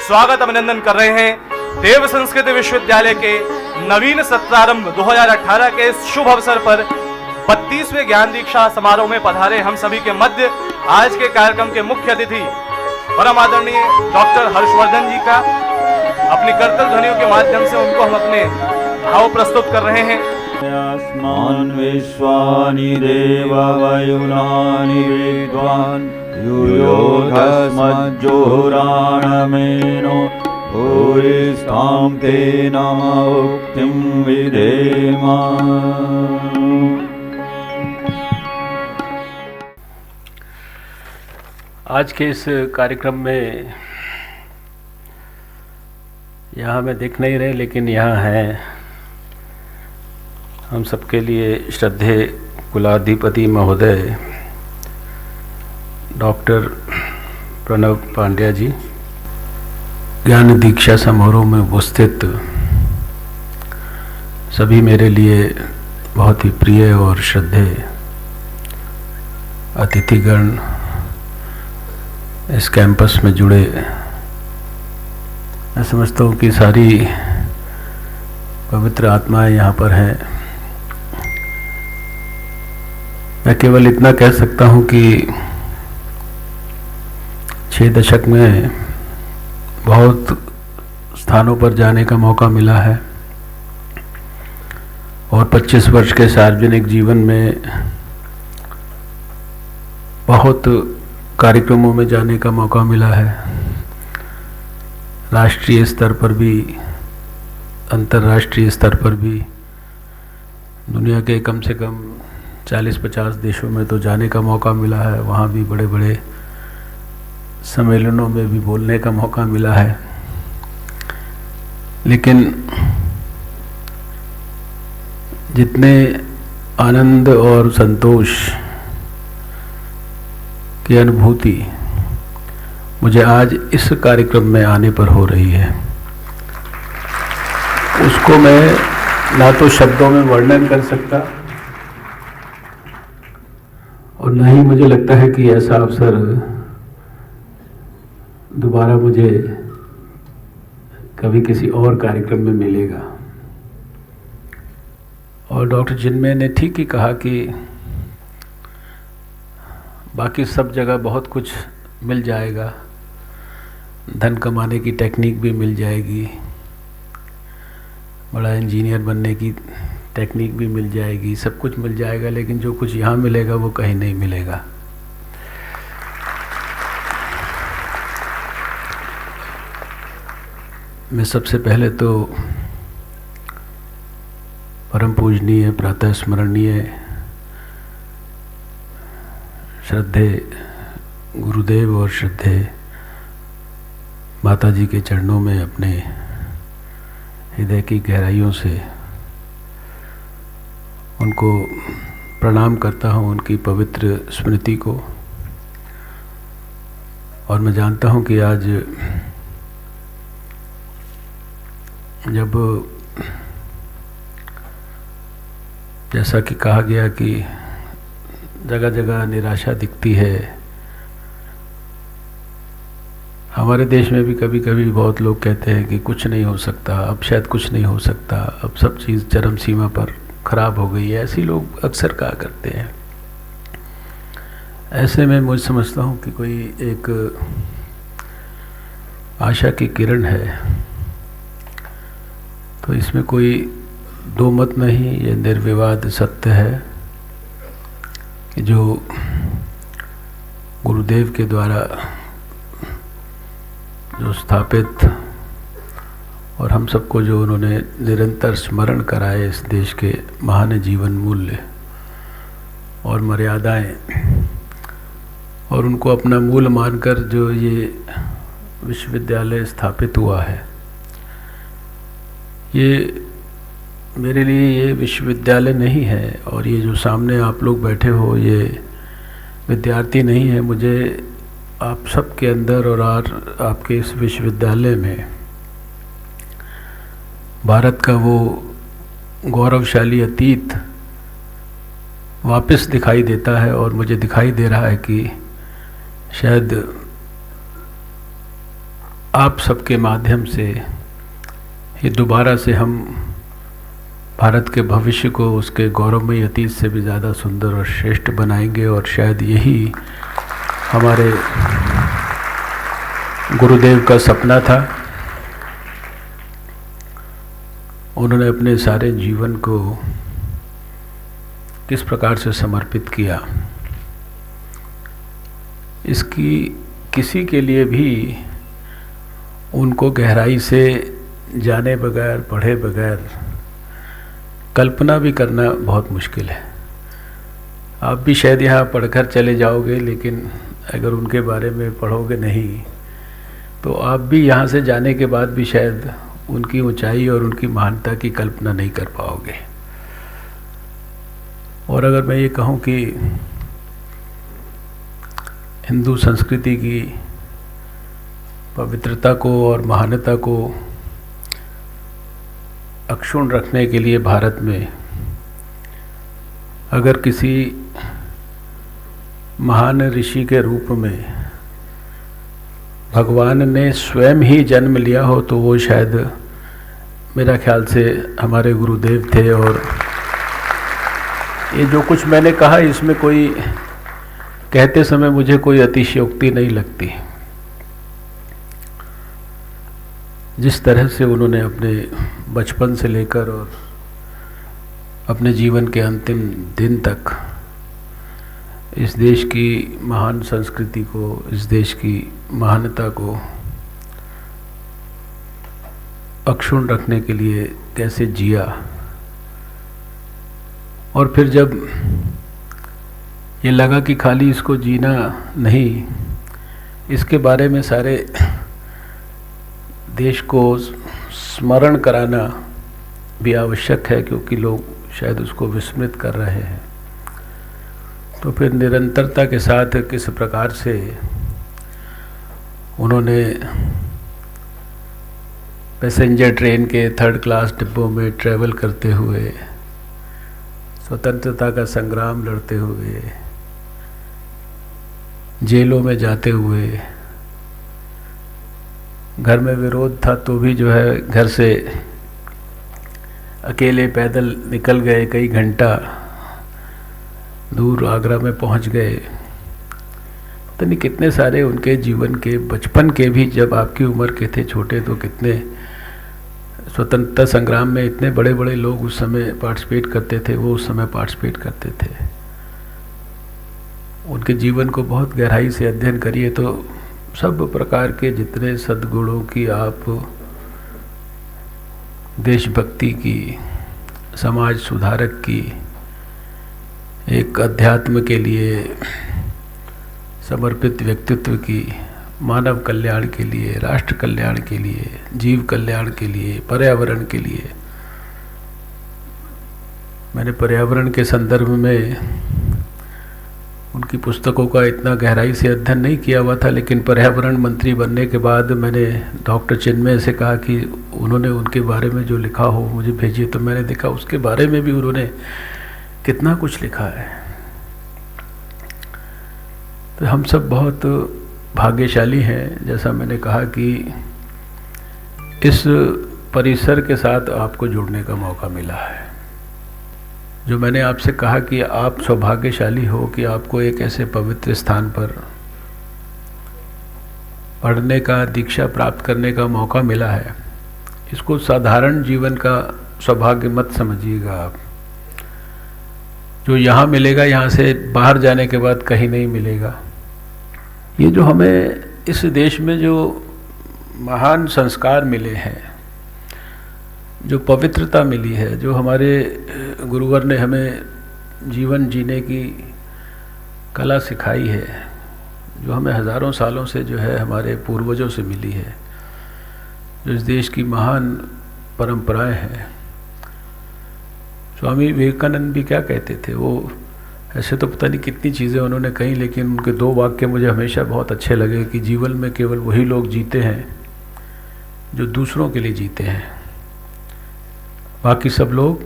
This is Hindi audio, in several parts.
स्वागत अभिनंदन कर रहे हैं। देव संस्कृत विश्वविद्यालय के नवीन सत्रारंभ 2018 के शुभ अवसर पर 32वें ज्ञान दीक्षा समारोह में पधारे हम सभी के मध्य आज के कार्यक्रम के मुख्य अतिथि परम आदरणीय डॉक्टर हर्षवर्धन जी का अपनी करतल ध्वनियों के माध्यम से उनको हम अपने भाव प्रस्तुत कर रहे हैं। अस्मान् विश्वानि देव वयुनानि विद्वान् युयोधस्मज्जोराणमेनो भूरिष्ठां ते नम उक्तिं विधेम। आज के इस कार्यक्रम में यहाँ में देख नहीं रहे, लेकिन यहाँ हैं हम सबके लिए श्रद्धेय कुलाधिपति महोदय डॉक्टर प्रणव पांड्या जी। ज्ञान दीक्षा समारोह में उपस्थित सभी मेरे लिए बहुत ही प्रिय और श्रद्धेय अतिथिगण, इस कैंपस में जुड़े, मैं समझता हूँ कि सारी पवित्र आत्माएं यहाँ पर हैं। मैं केवल इतना कह सकता हूँ कि 6 दशक में बहुत स्थानों पर जाने का मौका मिला है और 25 वर्ष के सार्वजनिक जीवन में बहुत कार्यक्रमों में जाने का मौका मिला है। राष्ट्रीय स्तर पर भी, अंतर्राष्ट्रीय स्तर पर भी, दुनिया के कम से कम 40-50 देशों में तो जाने का मौका मिला है। वहाँ भी बड़े बड़े सम्मेलनों में भी बोलने का मौका मिला है। लेकिन जितने आनंद और संतोष की अनुभूति मुझे आज इस कार्यक्रम में आने पर हो रही है, उसको मैं ना तो शब्दों में वर्णन कर सकता और ना ही मुझे लगता है कि ऐसा अवसर दोबारा मुझे कभी किसी और कार्यक्रम में मिलेगा। और डॉक्टर जिनमें ने ठीक ही कहा कि बाकी सब जगह बहुत कुछ मिल जाएगा, धन कमाने की टेक्निक भी मिल जाएगी, बड़ा इंजीनियर बनने की टेक्निक भी मिल जाएगी, सब कुछ मिल जाएगा, लेकिन जो कुछ यहाँ मिलेगा वो कहीं नहीं मिलेगा। मैं सबसे पहले तो परम पूजनीय, प्रातः स्मरणीय, श्रद्धेय गुरुदेव और श्रद्धेय माता जी के चरणों में अपने हृदय की गहराइयों से उनको प्रणाम करता हूँ, उनकी पवित्र स्मृति को। और मैं जानता हूँ कि आज जब, जैसा कि कहा गया कि जगह जगह निराशा दिखती है, हमारे देश में भी कभी कभी बहुत लोग कहते हैं कि कुछ नहीं हो सकता, अब शायद कुछ नहीं हो सकता, अब सब चीज़ चरम सीमा पर खराब हो गई है, ऐसे लोग अक्सर कहा करते हैं। ऐसे में मुझे समझता हूँ कि कोई एक आशा की किरण है, तो इसमें कोई दो मत नहीं, ये निर्विवाद सत्य है कि जो गुरुदेव के द्वारा जो स्थापित और हम सबको जो उन्होंने निरंतर स्मरण कराए इस देश के महान जीवन मूल्य और मर्यादाएं, और उनको अपना मूल मानकर जो ये विश्वविद्यालय स्थापित हुआ है, ये मेरे लिए ये विश्वविद्यालय नहीं है और ये जो सामने आप लोग बैठे हो ये विद्यार्थी नहीं है। मुझे आप सब के अंदर और आपके इस विश्वविद्यालय में भारत का वो गौरवशाली अतीत वापस दिखाई देता है। और मुझे दिखाई दे रहा है कि शायद आप सबके माध्यम से ये दोबारा से हम भारत के भविष्य को उसके गौरवमयी अतीत से भी ज़्यादा सुंदर और श्रेष्ठ बनाएंगे। और शायद यही हमारे गुरुदेव का सपना था। उन्होंने अपने सारे जीवन को किस प्रकार से समर्पित किया, इसकी किसी के लिए भी उनको गहराई से जाने बगैर, पढ़े बगैर कल्पना भी करना बहुत मुश्किल है। आप भी शायद यहाँ पढ़कर चले जाओगे, लेकिन अगर उनके बारे में पढ़ोगे नहीं तो आप भी यहाँ से जाने के बाद भी शायद उनकी ऊंचाई और उनकी महानता की कल्पना नहीं कर पाओगे। और अगर मैं ये कहूँ कि हिंदू संस्कृति की पवित्रता को और महानता को अक्षुण्ण रखने के लिए भारत में अगर किसी महान ऋषि के रूप में भगवान ने स्वयं ही जन्म लिया हो तो वो शायद मेरा ख्याल से हमारे गुरुदेव थे। और ये जो कुछ मैंने कहा इसमें कोई कहते समय मुझे कोई अतिशयोक्ति नहीं लगती। जिस तरह से उन्होंने अपने बचपन से लेकर और अपने जीवन के अंतिम दिन तक इस देश की महान संस्कृति को, इस देश की महानता को अक्षुण्ण रखने के लिए कैसे जिया, और फिर जब ये लगा कि खाली इसको जीना नहीं, इसके बारे में सारे देश को स्मरण कराना भी आवश्यक है, क्योंकि लोग शायद उसको विस्मृत कर रहे हैं। तो फिर निरंतरता के साथ किस प्रकार से उन्होंने पैसेंजर ट्रेन के 3rd क्लास डिब्बों में ट्रैवल करते हुए, स्वतंत्रता का संग्राम लड़ते हुए, जेलों में जाते हुए, घर में विरोध था तो भी जो है घर से अकेले पैदल निकल गए, कई घंटा दूर आगरा में पहुंच गए। पता नहीं कितने सारे उनके जीवन के, बचपन के भी, जब आपकी उम्र के थे छोटे तो कितने स्वतंत्रता संग्राम में इतने बड़े बड़े लोग उस समय पार्टिसिपेट करते थे, वो उस समय पार्टिसिपेट करते थे। उनके जीवन को बहुत गहराई से अध्ययन करिए तो सब प्रकार के जितने सद्गुणों की आप, देशभक्ति की, समाज सुधारक की, एक अध्यात्म के लिए समर्पित व्यक्तित्व की, मानव कल्याण के लिए, राष्ट्र कल्याण के लिए, जीव कल्याण के लिए, पर्यावरण के लिए। मैंने पर्यावरण के संदर्भ में उनकी पुस्तकों का इतना गहराई से अध्ययन नहीं किया हुआ था, लेकिन पर्यावरण मंत्री बनने के बाद मैंने डॉक्टर चिन्मय से कहा कि उन्होंने उनके बारे में जो लिखा हो मुझे भेजिए। तो मैंने देखा उसके बारे में भी उन्होंने कितना कुछ लिखा है। तो हम सब बहुत भाग्यशाली हैं, जैसा मैंने कहा कि इस परिसर के साथ आपको जुड़ने का मौका मिला है। जो मैंने आपसे कहा कि आप सौभाग्यशाली हो कि आपको एक ऐसे पवित्र स्थान पर पढ़ने का, दीक्षा प्राप्त करने का मौका मिला है, इसको साधारण जीवन का सौभाग्य मत समझिएगा आप। जो यहाँ मिलेगा, यहाँ से बाहर जाने के बाद कहीं नहीं मिलेगा। ये जो हमें इस देश में जो महान संस्कार मिले हैं, जो पवित्रता मिली है, जो हमारे गुरुवर ने हमें जीवन जीने की कला सिखाई है, जो हमें हज़ारों सालों से जो है हमारे पूर्वजों से मिली है, जो इस देश की महान परंपराएं हैं। स्वामी विवेकानंद भी क्या कहते थे, वो ऐसे तो पता नहीं कितनी चीज़ें उन्होंने कही, लेकिन उनके 2 वाक्य मुझे हमेशा बहुत अच्छे लगे कि जीवन में केवल वही लोग जीते हैं जो दूसरों के लिए जीते हैं, बाकी सब लोग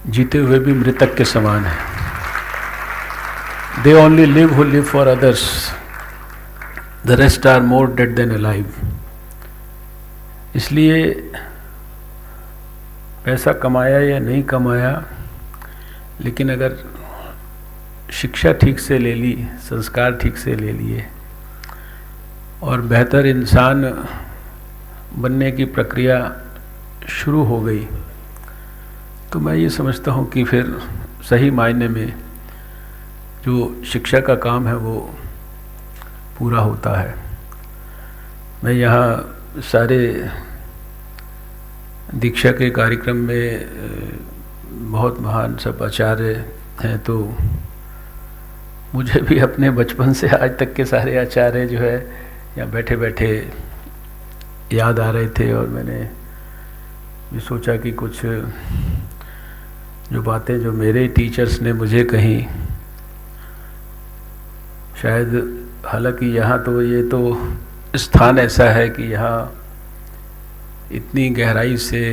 जीते हुए भी मृतक के समान हैं। They only live who live for others. The rest are more dead than alive. इसलिए पैसा कमाया या नहीं कमाया, लेकिन अगर शिक्षा ठीक से ले ली, संस्कार ठीक से ले लिए और बेहतर इंसान बनने की प्रक्रिया शुरू हो गई, तो मैं ये समझता हूँ कि फिर सही मायने में जो शिक्षा का काम है वो पूरा होता है। मैं यहाँ सारे दीक्षा के कार्यक्रम में बहुत महान सब आचार्य हैं, तो मुझे भी अपने बचपन से आज तक के सारे आचार्य जो है यहाँ बैठे बैठे याद आ रहे थे, और मैंने भी सोचा कि कुछ जो बातें जो मेरे टीचर्स ने मुझे कही, शायद, हालांकि यहाँ तो ये तो स्थान ऐसा है कि यहाँ इतनी गहराई से,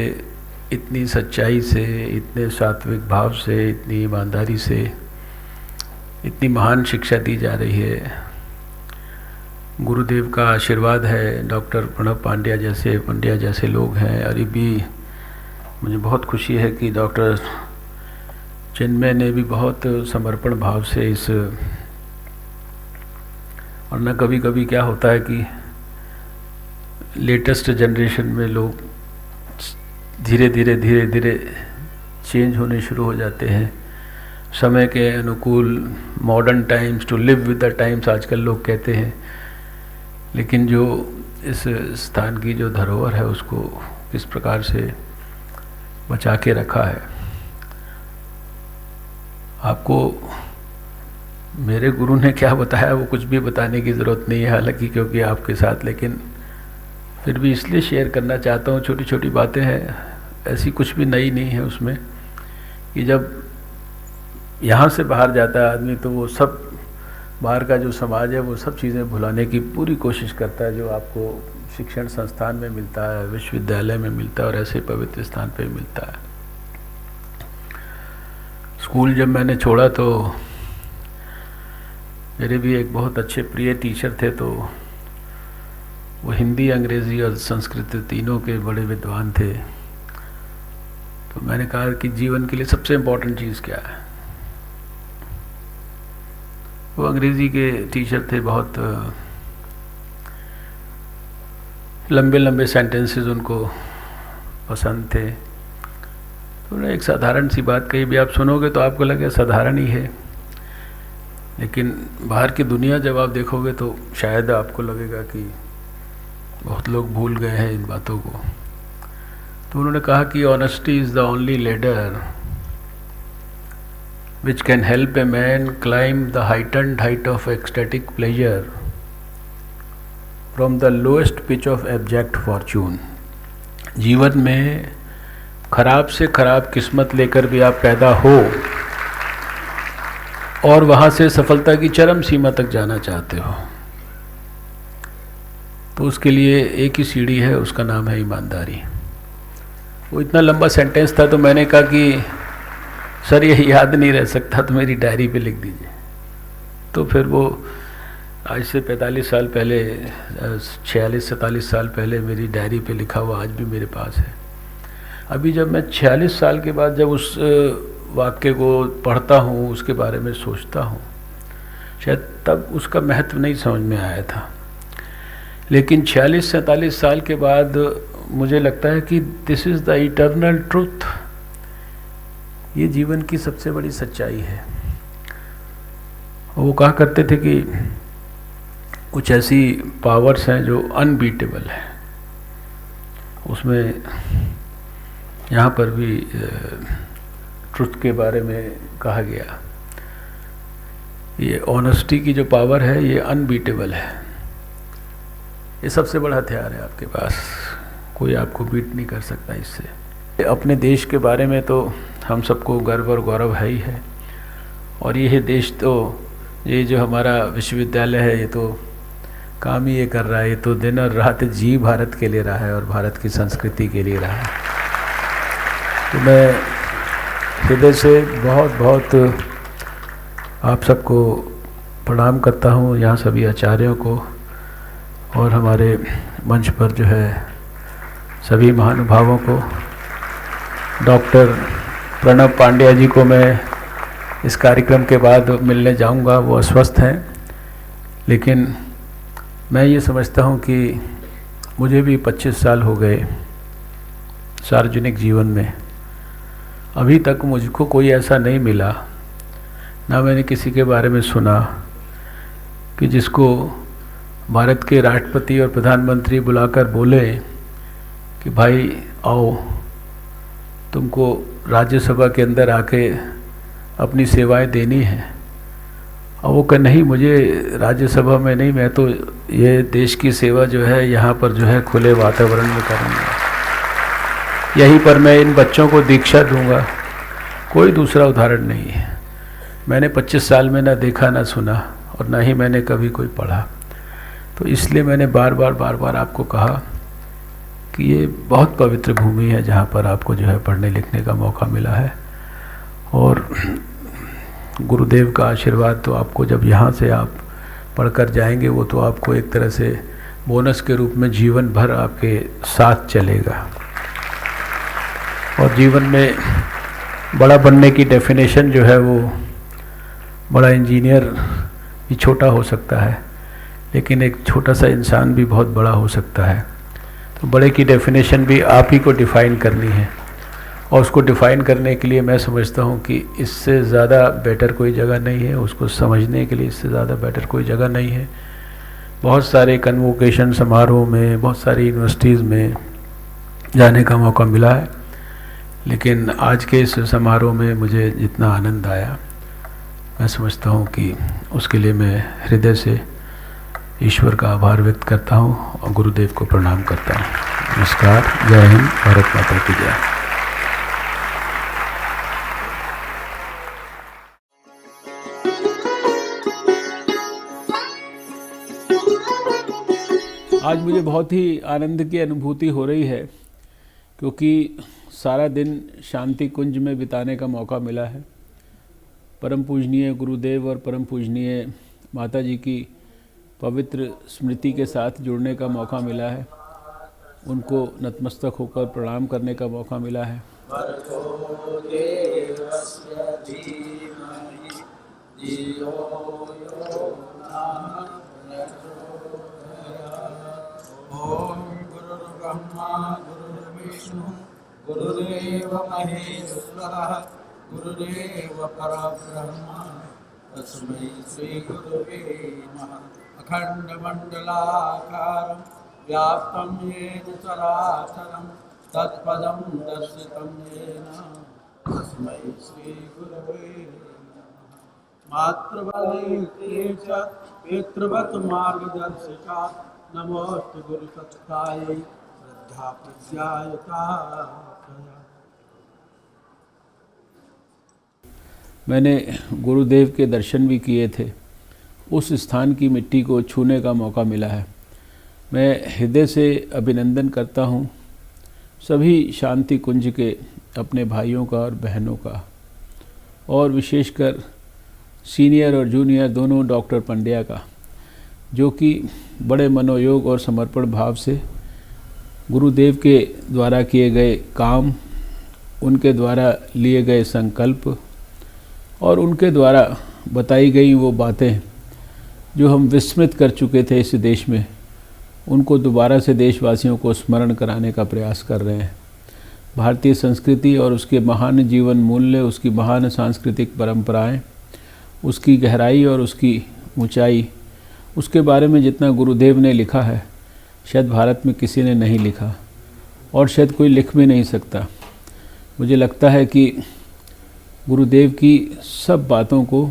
इतनी सच्चाई से, इतने सात्विक भाव से, इतनी ईमानदारी से इतनी महान शिक्षा दी जा रही है। गुरुदेव का आशीर्वाद है, डॉक्टर प्रणव पंड्या जैसे लोग हैं, और भी मुझे बहुत खुशी है कि डॉक्टर चिन्मय ने भी बहुत समर्पण भाव से इस, और न कभी कभी क्या होता है कि लेटेस्ट जनरेशन में लोग धीरे धीरे चेंज होने शुरू हो जाते हैं, समय के अनुकूल, modern times, to live with the times आजकल लोग कहते हैं। लेकिन जो इस स्थान की जो धरोहर है उसको किस प्रकार से बचा के रखा है। आपको मेरे गुरु ने क्या बताया वो कुछ भी बताने की ज़रूरत नहीं है, हालांकि क्योंकि आपके साथ, लेकिन फिर भी इसलिए शेयर करना चाहता हूँ। छोटी छोटी बातें हैं, ऐसी कुछ भी नई नहीं है उसमें, कि जब यहाँ से बाहर जाता है आदमी तो वो सब बाहर का जो समाज है वो सब चीज़ें भुलाने की पूरी कोशिश करता है जो आपको शिक्षण संस्थान में मिलता है, विश्वविद्यालय में मिलता है और ऐसे पवित्र स्थान पे मिलता है। स्कूल जब मैंने छोड़ा तो मेरे भी एक बहुत अच्छे प्रिय टीचर थे, तो वो हिंदी, अंग्रेज़ी और संस्कृत तीनों के बड़े विद्वान थे। तो मैंने कहा कि जीवन के लिए सबसे इम्पोर्टेंट चीज़ क्या है। वो अंग्रेज़ी के टीचर थे, बहुत लंबे लंबे सेंटेंसेस उनको पसंद थे। तो उन्होंने एक साधारण सी बात कही, भी आप सुनोगे तो आपको लगे साधारण ही है, लेकिन बाहर की दुनिया जब आप देखोगे तो शायद आपको लगेगा कि बहुत लोग भूल गए हैं इन बातों को। तो उन्होंने कहा कि honesty is the only ladder which can help a man climb the heightened height of ecstatic pleasure from the lowest pitch of abject fortune। जीवन में खराब से खराब किस्मत लेकर भी आप पैदा हो और वहाँ से सफलता की चरम सीमा तक जाना चाहते हो, तो उसके लिए एक ही सीढ़ी है, उसका नाम है ईमानदारी। वो इतना लंबा सेंटेंस था, तो मैंने कहा कि सर ये याद नहीं रह सकता, तो मेरी डायरी पे लिख दीजिए। तो फिर वो आज से 45 साल पहले, 46-47 साल पहले मेरी डायरी पे लिखा हुआ आज भी मेरे पास है। अभी जब मैं 46 साल के बाद जब उस वाक्य को पढ़ता हूँ, उसके बारे में सोचता हूँ, शायद तब उसका महत्व नहीं समझ में आया था, लेकिन 46-47 साल के बाद मुझे लगता है कि this is the eternal truth. ये जीवन की सबसे बड़ी सच्चाई है। वो कहा करते थे कि कुछ ऐसी पावर्स हैं जो अनबीटेबल है। उसमें यहाँ पर भी ट्रुथ के बारे में कहा गया, ये ऑनेस्टी की जो पावर है ये अनबीटेबल है। ये सबसे बड़ा हथियार है आपके पास, कोई आपको बीट नहीं कर सकता इससे। अपने देश के बारे में तो हम सबको गर्व और गौरव है ही है, और ये देश तो, ये जो हमारा विश्वविद्यालय है, ये तो काम ही ये कर रहा है, ये तो दिन और रात जी भारत के लिए रहा है और भारत की संस्कृति के लिए रहा है। तो मैं हृदय से बहुत बहुत आप सबको प्रणाम करता हूँ, यहाँ सभी आचार्यों को, और हमारे मंच पर जो है सभी महानुभावों को, डॉक्टर प्रणव पांड्या जी को मैं इस कार्यक्रम के बाद मिलने जाऊंगा, वो अस्वस्थ हैं, लेकिन मैं ये समझता हूँ कि मुझे भी 25 साल हो गए सार्वजनिक जीवन में। अभी तक मुझको कोई ऐसा नहीं मिला, ना मैंने किसी के बारे में सुना कि जिसको भारत के राष्ट्रपति और प्रधानमंत्री बुलाकर बोले कि भाई आओ, तुमको राज्यसभा के अंदर आके अपनी सेवाएं देनी है। और वो कह नहीं, मुझे राज्यसभा में नहीं, मैं तो ये देश की सेवा जो है यहाँ पर जो है खुले वातावरण में करूँगा, यहीं पर मैं इन बच्चों को दीक्षा दूंगा। कोई दूसरा उदाहरण नहीं है। मैंने 25 साल में ना देखा ना सुना और ना ही मैंने कभी कोई पढ़ा। तो इसलिए मैंने बार बार आपको कहा कि ये बहुत पवित्र भूमि है जहाँ पर आपको जो है पढ़ने लिखने का मौका मिला है। और गुरुदेव का आशीर्वाद तो आपको जब यहाँ से आप पढ़कर जाएंगे, वो तो आपको एक तरह से बोनस के रूप में जीवन भर आपके साथ चलेगा। और जीवन में बड़ा बनने की डेफिनेशन जो है, वो बड़ा इंजीनियर भी छोटा हो सकता है, लेकिन एक छोटा सा इंसान भी बहुत बड़ा हो सकता है। तो बड़े की डेफिनेशन भी आप ही को डिफ़ाइन करनी है, और उसको डिफ़ाइन करने के लिए मैं समझता हूँ कि इससे ज़्यादा बेटर कोई जगह नहीं है। उसको समझने के लिए इससे ज़्यादा बेटर कोई जगह नहीं है। बहुत सारे कन्वोकेशन समारोह में, बहुत सारी यूनिवर्सिटीज़ में जाने का मौका मिला है, लेकिन आज के इस समारोह में मुझे जितना आनंद आया, मैं समझता हूँ कि उसके लिए मैं हृदय से ईश्वर का आभार व्यक्त करता हूँ और गुरुदेव को प्रणाम करता हूँ। नमस्कार, जय हिंद, भारत माता की जय। आज मुझे बहुत ही आनंद की अनुभूति हो रही है, क्योंकि सारा दिन शांति कुंज में बिताने का मौका मिला है। परम पूजनीय गुरुदेव और परम पूजनीय माता जी की पवित्र स्मृति के साथ जुड़ने का मौका मिला है। उनको नतमस्तक होकर प्रणाम करने का मौका मिला है। गुरुदेव महेश्वरः गुरुदेव परब्रह्म तस्मै श्री गुरुवे नमः। अखण्डमण्डलाकारं व्याप्तं येन चराचरं तत्पदं दर्शितं येन तस्मै श्री गुरुवे नमः। मातृवन्दे च पितृवत् मार्गदर्शिका नमोस्तु गुरुसत्तायै श्रद्धा प्रज्ञायता। मैंने गुरुदेव के दर्शन भी किए थे। उस स्थान की मिट्टी को छूने का मौका मिला है। मैं हृदय से अभिनंदन करता हूँ सभी शांति कुंज के अपने भाइयों का और बहनों का, और विशेषकर सीनियर और जूनियर दोनों डॉक्टर पंड्या का, जो कि बड़े मनोयोग और समर्पण भाव से गुरुदेव के द्वारा किए गए काम, उनके द्वारा लिए गए संकल्प और उनके द्वारा बताई गई वो बातें जो हम विस्मृत कर चुके थे इस देश में, उनको दोबारा से देशवासियों को स्मरण कराने का प्रयास कर रहे हैं। भारतीय संस्कृति और उसके महान जीवन मूल्य, उसकी महान सांस्कृतिक परंपराएं, उसकी गहराई और उसकी ऊंचाई, उसके बारे में जितना गुरुदेव ने लिखा है शायद भारत में किसी ने नहीं लिखा, और शायद कोई लिख भी नहीं सकता। मुझे लगता है कि गुरुदेव की सब बातों को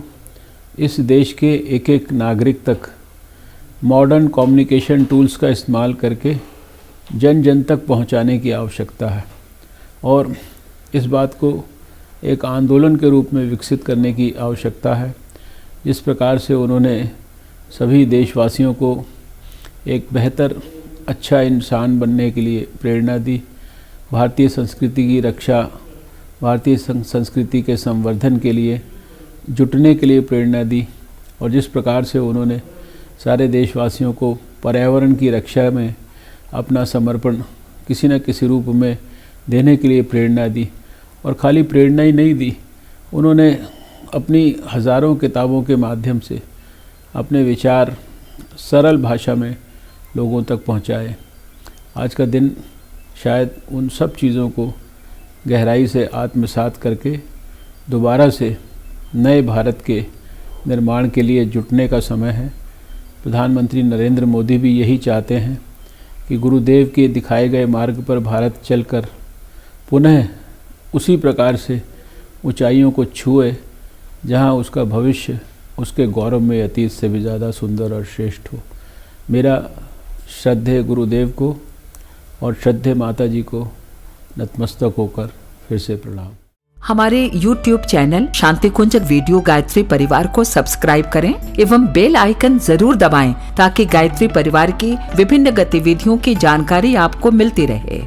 इस देश के एक एक नागरिक तक मॉडर्न कम्युनिकेशन टूल्स का इस्तेमाल करके जन जन तक पहुंचाने की आवश्यकता है, और इस बात को एक आंदोलन के रूप में विकसित करने की आवश्यकता है। जिस प्रकार से उन्होंने सभी देशवासियों को एक बेहतर अच्छा इंसान बनने के लिए प्रेरणा दी, भारतीय संस्कृति की रक्षा, भारतीय संस्कृति के संवर्धन के लिए जुटने के लिए प्रेरणा दी, और जिस प्रकार से उन्होंने सारे देशवासियों को पर्यावरण की रक्षा में अपना समर्पण किसी न किसी रूप में देने के लिए प्रेरणा दी। और खाली प्रेरणा ही नहीं दी, उन्होंने अपनी हज़ारों किताबों के माध्यम से अपने विचार सरल भाषा में लोगों तक पहुंचाए। आज का दिन शायद उन सब चीज़ों को गहराई से आत्मसात करके दोबारा से नए भारत के निर्माण के लिए जुटने का समय है। प्रधानमंत्री नरेंद्र मोदी भी यही चाहते हैं कि गुरुदेव के दिखाए गए मार्ग पर भारत चलकर पुनः उसी प्रकार से ऊंचाइयों को छुए जहां उसका भविष्य उसके गौरव में अतीत से भी ज़्यादा सुंदर और श्रेष्ठ हो। मेरा श्रद्धेय गुरुदेव को और श्रद्धेय माता जी को नतमस्तक होकर फिर से प्रणाम। हमारे YouTube चैनल शांति कुंज वीडियो गायत्री परिवार को सब्सक्राइब करें एवं बेल आइकन जरूर दबाएं ताकि गायत्री परिवार की विभिन्न गतिविधियों की जानकारी आपको मिलती रहे।